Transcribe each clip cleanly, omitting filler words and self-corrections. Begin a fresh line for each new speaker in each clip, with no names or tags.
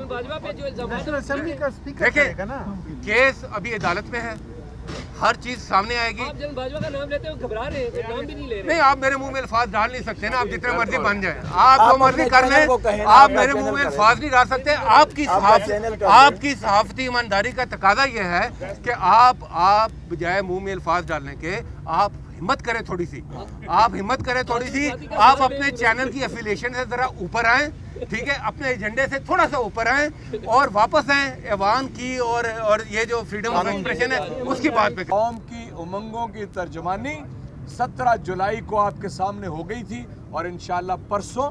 बाजवा पे जो इल्जाम
देखिए केस अभी अदालत में है, हर चीज सामने आएगी।
आप जन बाजवा का नाम लेते हो घबरा रहे हैं, नाम भी नहीं ले रहे।
नहीं, आप मेरे मुंह में अल्फाज डाल नहीं सकते ना, आप जितने मर्जी बन जाए, आप जो मर्जी कर लें, आप मेरे मुंह में अल्फाज नहीं डाल सकते। आपकी सहाफती ईमानदारी का तकाजा ये है कि आप बजाय मुंह में अल्फाज डालने के आप हिम्मत करें थोड़ी सी, आप अपने चैनल की एफिलिएशन से जरा ऊपर आएं, ठीक है, अपने एजेंडे से थोड़ा सा ऊपर आएं और वापस आएं ऐवान की और ये जो फ्रीडम ऑफ एक्सप्रेशन है उसकी बात पे।
कौम की उमंगों की तर्जुमानी 17 जुलाई को आपके सामने हो गई थी और इंशाल्लाह परसों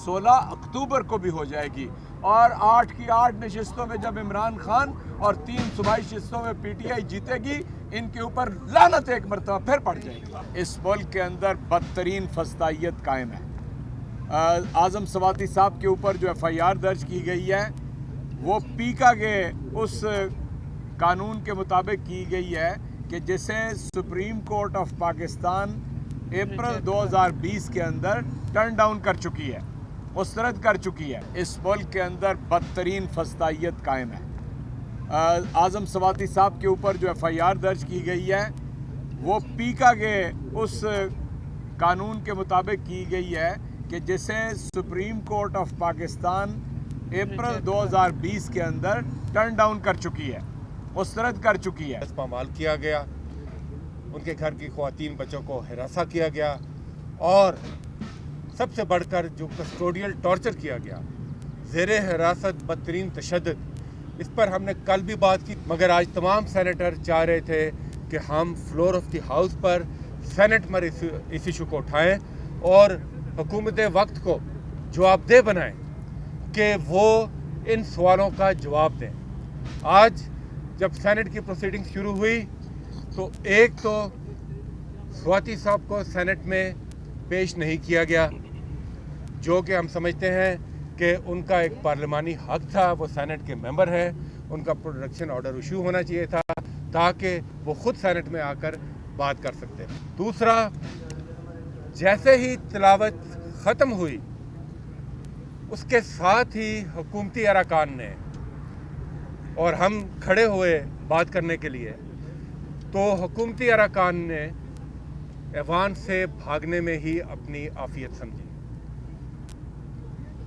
16 अक्टूबर को भी हो जाएगी। और 8 की 8 नशिस्तों में जब इमरान खान और 3 सूबाई नशिस्तों में पीटीआई जीतेगी, इनके ऊपर लानत एक मरतबा फिर पड़ जाएगी। इस मुल्क के अंदर बदतरीन फस्दायत कायम है। आज़म सवाती साहब के ऊपर जो FIR दर्ज की गई है वो पीका के उस कानून के मुताबिक की गई है कि जिसे सुप्रीम कोर्ट ऑफ पाकिस्तान अप्रैल 2020 के अंदर टर्न डाउन कर चुकी है, मुस्तरद कर चुकी है। इस मुल्क के अंदर बदतरीन फस्दायत कायम है। आज़म सवाती साहब के ऊपर जो FIR दर्ज की गई है वो पीका के उस कानून के मुताबिक की गई है कि जिसे सुप्रीम कोर्ट ऑफ पाकिस्तान अप्रैल 2020 के अंदर टर्न डाउन कर चुकी है, मुस्तरद कर चुकी है।
इस्तेमाल किया गया, उनके घर की ख़वातीन बच्चों को हिरासा किया गया और सबसे बढ़कर जो कस्टोडियल टॉर्चर किया गया, ज़ेरे हिरासत बदतरीन तशद्दुद, इस पर हमने कल भी बात की। मगर आज तमाम सेनेटर चाह रहे थे कि हम फ्लोर ऑफ द हाउस पर सेनेट में इस इशू को उठाएं और हुकूमत वक्त को जवाबदेह बनाएं कि वो इन सवालों का जवाब दें। आज जब सेनेट की प्रोसीडिंग शुरू हुई तो एक तो स्वाति साहब को सेनेट में पेश नहीं किया गया, जो कि हम समझते हैं कि उनका एक पार्लिमानी हक था, वो सेनेट के मेंबर हैं, उनका प्रोडक्शन ऑर्डर इशू होना चाहिए था ताकि वो खुद सेनेट में आकर बात कर सकते। दूसरा, जैसे ही तिलावत ख़त्म हुई उसके साथ ही हुकूमती अरकान ने और हम खड़े हुए बात करने के लिए, तो हुकूमती अरकान ने ऐवान से भागने में ही अपनी आफियत समझी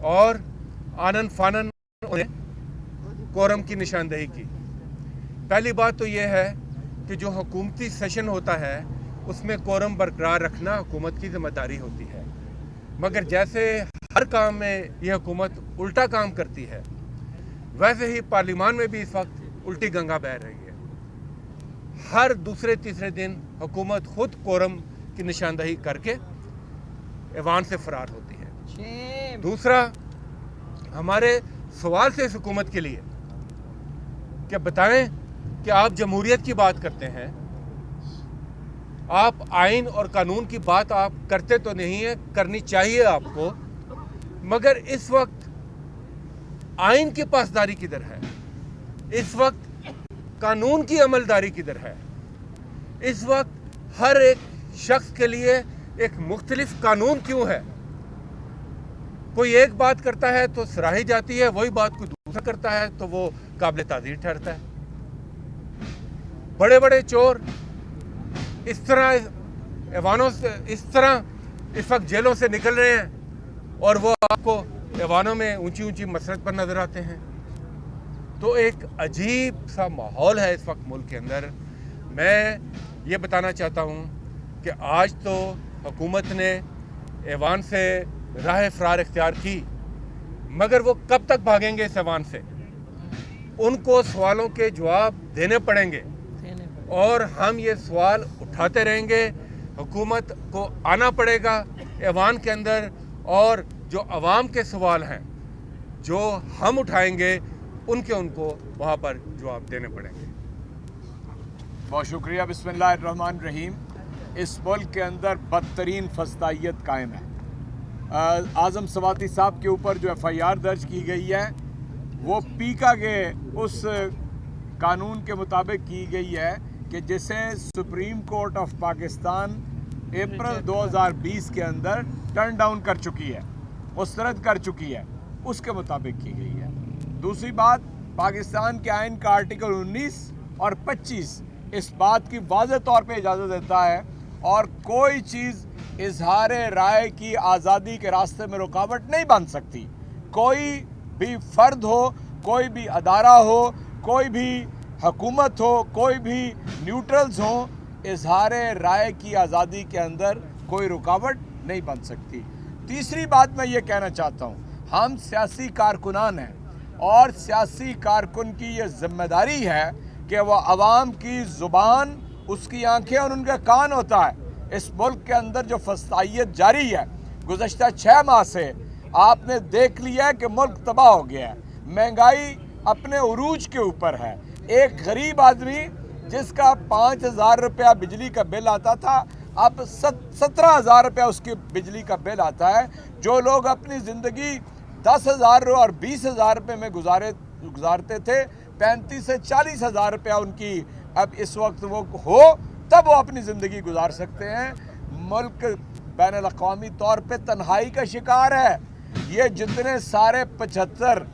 और आनन फानन उन्हें कोरम की निशानदेही की। पहली बात तो यह है कि जो हुकूमती सेशन होता है उसमें कोरम बरकरार रखना हुकूमत की जिम्मेदारी होती है, मगर जैसे हर काम में यह हुकूमत उल्टा काम करती है, वैसे ही पार्लियामान में भी इस वक्त उल्टी गंगा बह रही है। हर दूसरे तीसरे दिन हुकूमत खुद कोरम की निशानदेही करके ऐवान से फरार होती है। दूसरा, हमारे सवाल से इस हुकूमत के लिए कि बताएं कि आप जमहूरियत की बात करते हैं, आप आइन और कानून की बात आप करते तो नहीं है, करनी चाहिए आपको, मगर इस वक्त आइन की पासदारी किधर है? इस वक्त कानून की अमलदारी किधर है? इस वक्त हर एक शख्स के लिए एक मुख्तलिफ कानून क्यों है? कोई एक बात करता है तो सराही जाती है, वही बात कोई दूसरा करता है तो वो काबिल ताज़ीर ठहरता है। बड़े बड़े चोर इस तरह ऐवानों से, इस तरह इस वक्त जेलों से निकल रहे हैं और वो आपको ऐवानों में ऊंची ऊंची मसरत पर नजर आते हैं। तो एक अजीब सा माहौल है इस वक्त मुल्क के अंदर। मैं ये बताना चाहता हूँ कि आज तो हुकूमत ने ऐवान से राह फरार इख्तियार की, मगर वो कब तक भागेंगे इस ऐवान से? उनको सवालों के जवाब देने पड़ेंगे और हम ये सवाल उठाते रहेंगे। हुकूमत को आना पड़ेगा ऐवान के अंदर और जो अवाम के सवाल हैं जो हम उठाएंगे उनको वहाँ पर जवाब देने पड़ेंगे।
बहुत शुक्रिया। बिस्मिल्लाहिर्रहमानिर्रहीम। इस मुल्क के अंदर बदतरीन फस्दायत कायम है। आज़म सवाती साहब के ऊपर जो FIR दर्ज की गई है वो पीका के उस कानून के मुताबिक की गई है कि जिसे सुप्रीम कोर्ट ऑफ पाकिस्तान अप्रैल 2020 के अंदर टर्न डाउन कर चुकी है, मुस्तरद कर चुकी है, उसके मुताबिक की गई है। दूसरी बात, पाकिस्तान के आइन का आर्टिकल 19 और 25 इस बात की वाज़ेह तौर पे इजाज़त देता है और कोई चीज़ इजहार राय की आज़ादी के रास्ते में रुकावट नहीं बन सकती। कोई भी फ़र्द हो, कोई भी अदारा हो, कोई भी हुकूमत हो, कोई भी न्यूट्रल्स हो, इजहार राय की आज़ादी के अंदर कोई रुकावट नहीं बन सकती। तीसरी बात मैं ये कहना चाहता हूँ, हम सियासी कारकुनान हैं और सियासी कारकुन की ये जिम्मेदारी है कि वह आवाम की ज़ुबान, उसकी आंखें और उनका कान होता है। इस मुल्क के अंदर जो फसाइयत जारी है गुज़श्ता 6 माह से आपने देख लिया है कि मुल्क तबाह हो गया है। महंगाई अपने उरूज के ऊपर है। एक गरीब आदमी जिसका 5,000 रुपया बिजली का बिल आता था, अब 17,000 रुपया उसकी बिजली का बिल आता है। जो लोग अपनी ज़िंदगी 10,000 और 20,000 रुपये में गुजारते थे, 35 से 40,000 रुपया उनकी अब इस वक्त वो हो तब वो अपनी ज़िंदगी गुजार सकते हैं। मुल्क बैनुल-अक़वामी तौर पे तन्हाई का शिकार है। ये जितने सारे 75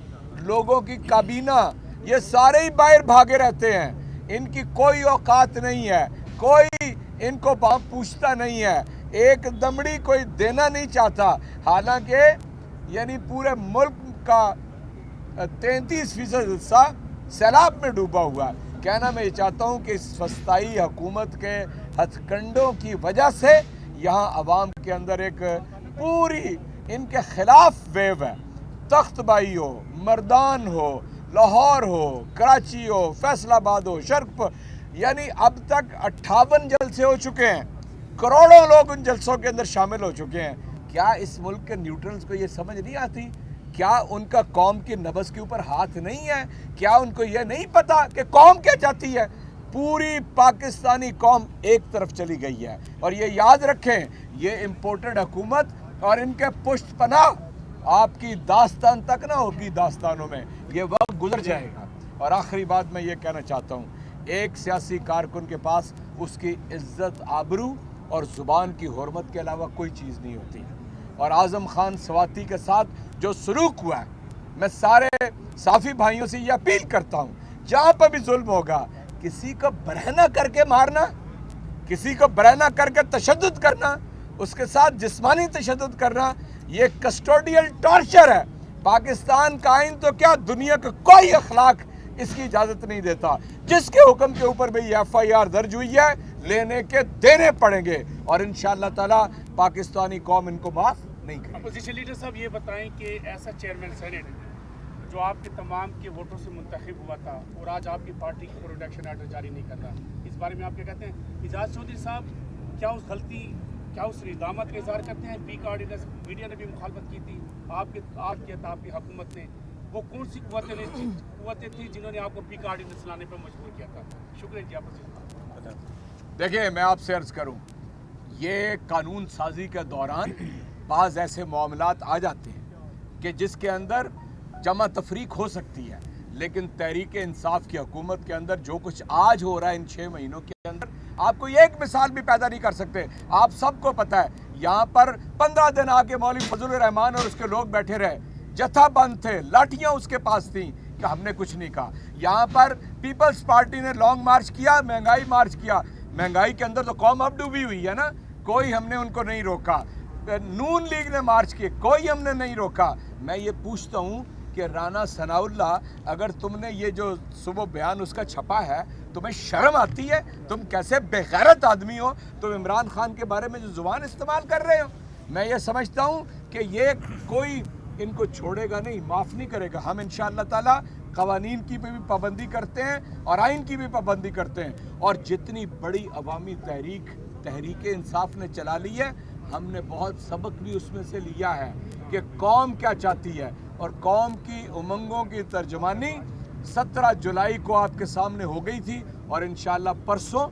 लोगों की काबीना, ये सारे ही बाहर भागे रहते हैं। इनकी कोई औकात नहीं है, कोई इनको बाप पूछता नहीं है, एक दमड़ी कोई देना नहीं चाहता। हालांकि यानी पूरे मुल्क का 33% हिस्सा सैलाब में डूबा हुआ है। कहना मैं ये चाहता हूँ कि इस फस्ताई हुकूमत के हथकंडों की वजह से यहाँ अवाम के अंदर एक पूरी इनके खिलाफ वेव है। तख्तबाई हो, मर्दान हो, लाहौर हो, कराची हो, फैसलाबाद हो, शर्क, यानी अब तक 58 जलसे हो चुके हैं। करोड़ों लोग उन जलसों के अंदर शामिल हो चुके हैं। क्या इस मुल्क के न्यूट्रल्स को ये समझ नहीं आती? क्या उनका कौम की नब्ज़ के ऊपर हाथ नहीं है? क्या उनको ये नहीं पता कि कौम क्या चाहती है? पूरी पाकिस्तानी कौम एक तरफ चली गई है और ये याद रखें, ये इम्पोर्टेड हुकूमत और इनके पुष्ट पनाह आपकी दास्तान तक ना होगी। दास्तानों में ये वक्त गुजर जाएगा। और आखिरी बात मैं ये कहना चाहता हूँ, एक सियासी कारकुन के पास उसकी इज्जत, आबरू और ज़ुबान की हुर्मत के अलावा कोई चीज़ नहीं होती। और आज़म खान सवाती के साथ जो सलूक हुआ है, मैं सारे साफ़ी भाइयों से ये अपील करता हूँ, जहाँ पर भी जुल्म होगा, किसी को बरहना करके मारना, किसी को बरहना करके तशद्दुद करना, उसके साथ जिस्मानी तशद्दुद करना, ये कस्टोडियल टॉर्चर है। पाकिस्तान का आइन तो क्या, दुनिया का कोई अखलाक इसकी इजाज़त नहीं देता। जिसके हुक्म के ऊपर भी FIR दर्ज हुई है, लेने के देने पड़ेंगे और इंशाअल्लाह ताला पाकिस्तानी कौम इनको माफ़ नहीं करेगी।
अपोजिशन लीडर साहब ये बताएं कि ऐसा चेयरमैन सेनेट जो आपके तमाम के वोटों से मुंतखब हुआ था और आज आपकी पार्टी की प्रोडक्शन आर्डर जारी नहीं कर रहा, इस बारे में आप क्या कहते हैं? इजाज़ चौधरी साहब क्या उस इक़दामत का इज़हार करते हैं? पी का ऑर्डिनेंस मीडिया ने भी मुखालफत की थी, आपकी हुकूमत ने, वो कौन सी कुव्वतें थी जिन्होंने आपको पी का ऑर्डिनेंस लाने पर मजबूर किया था? शुक्रिया जी। आप
देखिए, मैं आपसे अर्ज़ करूँ, ये कानून साजी के दौरान बाज़ ऐसे मामलात आ जाते हैं कि जिसके अंदर जमा तफरीक हो सकती है, लेकिन तहरीक इंसाफ की हुकूमत के अंदर जो कुछ आज हो रहा है इन 6 महीनों के अंदर, आपको एक मिसाल भी पैदा नहीं कर सकते। आप सबको पता है, यहाँ पर 15 दिन आके मौलवी फजल रहमान और उसके लोग बैठे रहे, जत्था बंद थे, लाठियाँ उसके पास थी कि हमने कुछ नहीं कहा। यहाँ पर पीपल्स पार्टी ने लॉन्ग मार्च किया, महंगाई मार्च किया। महंगाई के अंदर तो कौम अब डूबी हुई है ना, कोई हमने उनको नहीं रोका। नून लीग ने मार्च किए, कोई हमने नहीं रोका। मैं ये पूछता हूँ कि राना सनाउल्लाह, अगर तुमने ये जो सुबह बयान उसका छपा है, तुम्हें शर्म आती है? तुम कैसे बेगैरत आदमी हो, तुम इमरान खान के बारे में जो ज़ुबान इस्तेमाल कर रहे हो। मैं ये समझता हूँ कि ये कोई इनको छोड़ेगा नहीं, माफ़ नहीं करेगा। हम इंशाअल्लाह ताला क़वानीन की भी पाबंदी करते हैं और आइन की भी पाबंदी करते हैं। और जितनी बड़ी अवामी तहरीक इंसाफ ने चला ली है, हमने बहुत सबक भी उसमें से लिया है कि कौम क्या चाहती है, और कौम की उमंगों की तर्जुमानी 17 जुलाई को आपके सामने हो गई थी और इंशाअल्लाह परसों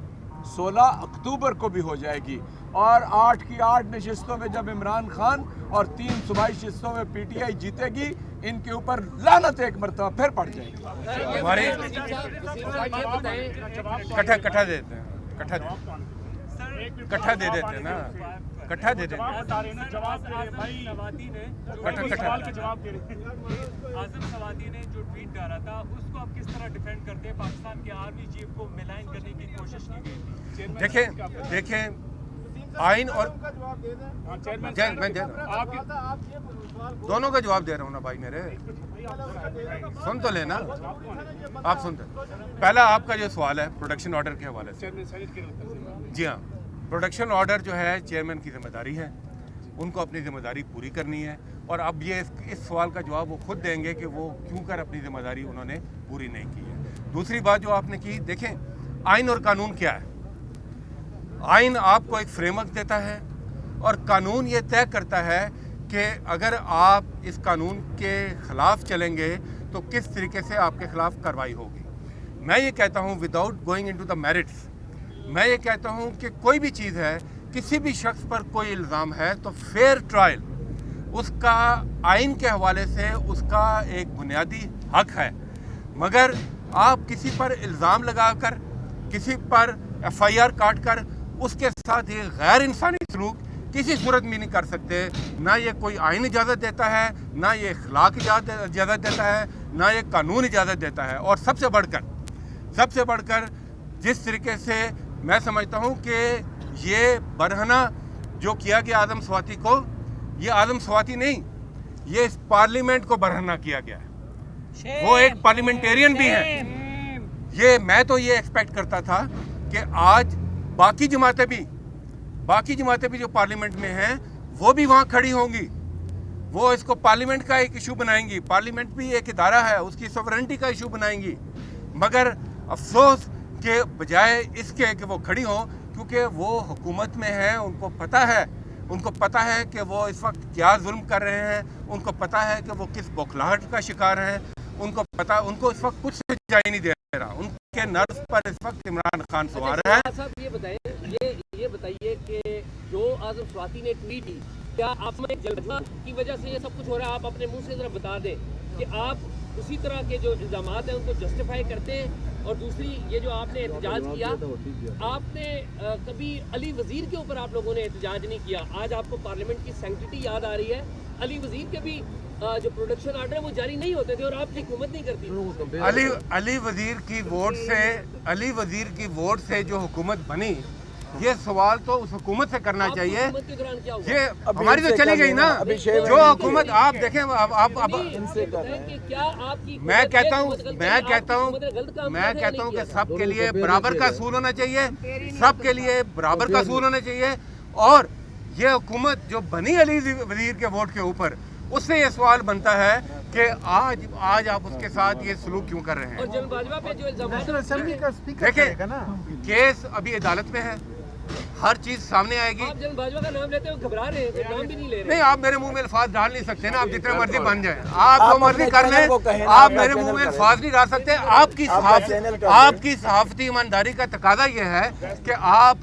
16 अक्टूबर को भी हो जाएगी। और 8 की 8 नशिस्तों में जब इमरान खान और 3 सूबाई नशिस्तों में PTI जीतेगी, इनके ऊपर लानत एक मरतबा फिर पड़ जाएगी।
हमारे कट्ठा दे देते हैं ना। इकट्ठा दे दें।
जवाब बता रहे हैं ना, जवाब दे रहे हैं भाई।
सवाती ने
जो सवाल के जवाब दे रहे हैं।
आजम सवाती ने जो ट्वीट डाला था उसको आप किस तरह डिफेंड करते हैं? पाकिस्तान के आर्मी चीफ को मिलाइन करने की कोशिश की गई थी।
देखें आइन और मैं दे रहा हूं, दोनों का जवाब दे रहा हूँ ना भाई मेरे, सुन तो लेना, आप सुनते। पहला आपका जो सवाल है प्रोडक्शन ऑर्डर के हवाले से,
चेयरमैन सेनेट के उत्तर से।
जी हाँ, प्रोडक्शन ऑर्डर जो है चेयरमैन की जिम्मेदारी है, उनको अपनी जिम्मेदारी पूरी करनी है। और अब ये इस सवाल का जवाब वो खुद देंगे कि वो क्यों कर अपनी जिम्मेदारी उन्होंने पूरी नहीं की है। दूसरी बात जो आपने की, देखें आइन और कानून क्या है। आइन आपको एक फ्रेमवर्क देता है और कानून ये तय करता है कि अगर आप इस कानून के ख़िलाफ़ चलेंगे तो किस तरीके से आपके ख़िलाफ़ कार्रवाई होगी। मैं ये कहता हूँ without going into the merits, मैं ये कहता हूँ कि कोई भी चीज़ है, किसी भी शख्स पर कोई इल्ज़ाम है तो फेयर ट्रायल उसका आइन के हवाले से उसका एक बुनियादी हक है। मगर आप किसी पर इल्ज़ाम लगाकर, किसी पर FIR काट कर उसके साथ ये गैर इंसानी सलूक किसी सूरत में नहीं कर सकते। ना ये कोई आइन इजाज़त देता है, ना ये अखलाक इजाज़त देता है, ना ये कानून इजाज़त देता है। और सबसे बढ़कर जिस तरीके से मैं समझता हूँ कि ये बरहना जो किया गया आदम स्वाति को, ये आदम स्वाति नहीं, ये इस पार्लियामेंट को बरहना किया गया है। वो एक पार्लियामेंटेरियन भी है। ये मैं तो ये एक्सपेक्ट करता था कि आज बाकी जमातें भी जो पार्लियामेंट में हैं वो भी वहाँ खड़ी होंगी, वो इसको पार्लियामेंट का एक इशू बनाएंगी। पार्लियामेंट भी एक इदारा है, उसकी सॉवरेनिटी का इशू बनाएंगी। मगर अफसोस के बजाय इसके कि वो खड़ी हों, क्योंकि वो हुकूमत में हैं, उनको पता है कि वो इस वक्त क्या जुल्म कर रहे हैं, उनको पता है कि वो किस बौखलाहट का शिकार हैं, उनको इस वक्त कुछ सजाई नहीं दे रहा, उनके नर्व पर इस वक्त इमरान खान सवार है।
साहब ये बताइए कि जो आजम स्वाति ने ट्वीट की, क्या आप में जल्दबाजी की वजह से ये सब कुछ हो रहा है? आप अपने मुंह से जरा बता दें कि आप उसी तरह के जो इल्ज़ामात हैं उनको जस्टिफाई करते हैं। और दूसरी, ये जो आपने एहतजाज किया, आपने कभी अली वज़ीर के ऊपर आप लोगों ने एहतजाज नहीं किया। आज आपको पार्लियामेंट की सैंक्टिटी याद आ रही है। अली वज़ीर के भी जो प्रोडक्शन ऑर्डर है वो जारी नहीं होते थे और आपकी हुकूमत नहीं करती।
अली वज़ीर की वोट से जो हुकूमत बनी, ये सवाल तो उस हुकूमत से करना चाहिए।
के दौरान क्या हुआ?
ये हमारी तो चली गई ना, जो हुकूमत आप देखें अब
क्या आपकी
मैं कहता हूँ कि सबके लिए बराबर का असूल होना चाहिए, सबके लिए बराबर का असूल होना चाहिए। और ये हुकूमत जो बनी अली वज़ीर के वोट के ऊपर, उससे ये सवाल बनता है कि आज आप उसके साथ ये सलूक क्यों कर रहे हैं।
और जलबाजवा पे जो इल्ज़ाम,
देखें केस अभी अदालत में है, हर चीज सामने आएगी।
आप जलबाजवा का नाम लेते हो, घबरा रहे हैं, नाम भी नहीं ले रहे।
नहीं, आप मेरे मुंह में अल्फाज डाल नहीं सकते ना, आप जितने मर्जी बन जाए, आप जो मर्जी कर लें, आप मेरे मुंह में अल्फाज नहीं डाल सकते। आपकी सहाफती ईमानदारी का तकाजा ये है कि आप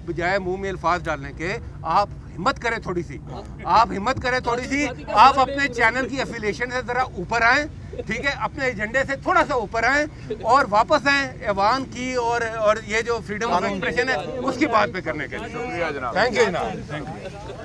बजाय मुंह में अल्फाज डालने के आप हिम्मत करें थोड़ी सी, आप अपने चैनल की एफिलिएशन से जरा ऊपर आएं, ठीक है, अपने एजेंडे से थोड़ा सा ऊपर आएं और वापस आएं ऐवान की और ये जो फ्रीडम ऑफ एक्सप्रेशन है उसकी बात पे करने के लिए।
शुक्रिया जनाब।
थैंक यू जनाब, थैंक यू।